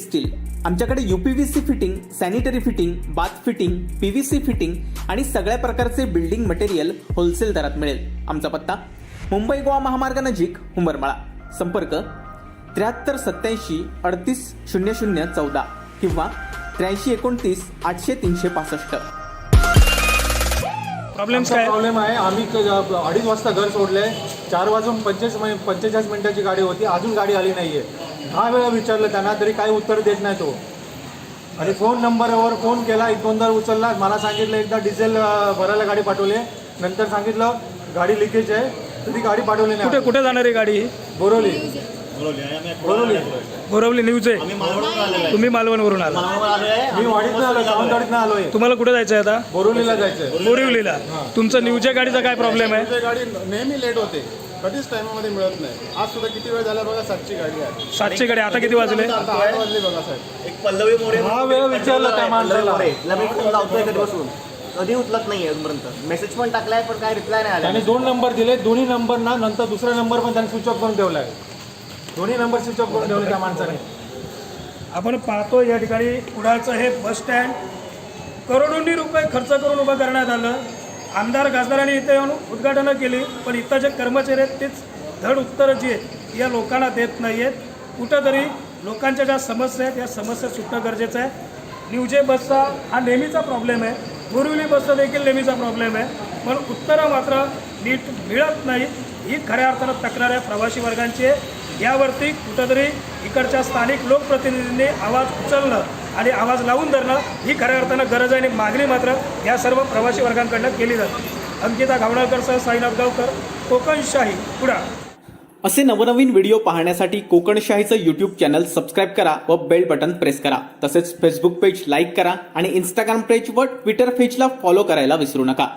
Steel. आमच्याकडे UPVC fitting, sanitary fitting, bath fitting, PVC fitting आणि सगळ्या प्रकारचे बिल्डिंग मटेरियल होलसेल दरात मिळेल। आमचा पत्ता मुंबई गोवा महामार्ग नजीक उंबरमाळा। संपर्क 73 87 38 00 14 किंवा 83 29 800 365। प्रॉब्लेम आहे, आम्ही 2:30 वाजता घर सोडलंय, 4 वाजून 45 मिनिटाची गाडी होती, अजून गाडी आली नाहीये। 10 वेळा विचारलं त्यांना तरी काही उत्तर देत नाही तो। आणि फोन नंबरवर फोन केला, 1-2दा उचलला, मला सांगितलं एकदा डिझेल भरायला गाडी पाठवली, नंतर सांगितलं गाडी लिकेज आहे, तर ती गाडी पाठवली नाही। कुठे जाणार आहे गाडी? बोरवली न्यूज आहे। तुम्ही मालवणवरून आला? मी वाडीतनं आलोय, सावंतवाडीतनं आलोय। तुम्हाला कुठे जायचं आहे आता? बोरिवलीला जायचंय। बोरिवलीला। तुमचं न्यूजच्या गाडीचा काय प्रॉब्लेम आहे? गाडी नेहमी लेट होते, कधीच टायमामध्ये मिळत नाही। आज सुद्धा किती वेळ झाला बघा, 7ची गाडी आहे। 7ची गाडी, आता किती वाजले? आता 8 वाजले बघा साहेब। एक पल्लवी मोरे 10 वेळा विचारलं त्या माणसाला, मी फोन लावतोय कधीपासून, कधी उचलत नाहीये अजूनपर्यंत। मेसेज पण टाकलाय पण काय रिप्लाय नाही आला। त्याने 2 नंबर दिले, दोन्ही नंबर ना नंतर दुसरा नंबर पण त्याने स्विच ऑफ करून ठेवलाय। दोन्ही नंबर स्विच ऑफ करून ठेवले त्या माणसाने। आपण पाहतो या ठिकाणी कुडाळचं हे बस स्टँड करोडोंनी रुपये खर्च करून उभं करण्यात आलं। आमदार खासदारांनी इथे येऊन उद्घाटनं केली, पण इथं जे कर्मचारी आहेत तेच धड उत्तरं जी आहेत या लोकांना देत नाही आहेत। कुठंतरी लोकांच्या ज्या समस्या आहेत या समस्या सुटणं गरजेचं आहे। न्यूजे बसचा हा नेहमीचा प्रॉब्लेम आहे, बोरिवली बसचा देखील नेहमीचा प्रॉब्लेम आहे, पण उत्तरं मात्र नीट मिळत नाही। ही खऱ्या अर्थानं तक्रार आहे प्रवासी वर्गांची आहे। यावरती कुठंतरी इकडच्या स्थानिक लोकप्रतिनिधींनी आवाज उचलणं आणि आवाज लावून धरणं ही खऱ्या अर्थानं गरज आहे आणि मागणी मात्र या सर्व प्रवासी वर्गांकडनं केली जाते। अंकिता घावणकरसह साईनाथ गावकर, कोकणशाही, कुडाळ। असे नवनवीन व्हिडिओ पाहण्यासाठी कोकणशाहीचं YouTube चॅनल सबस्क्राईब करा व बेल बटन प्रेस करा। तसेच फेसबुक पेज लाईक करा आणि इंस्टाग्राम पेज व ट्विटर पेजला फॉलो करायला विसरू नका।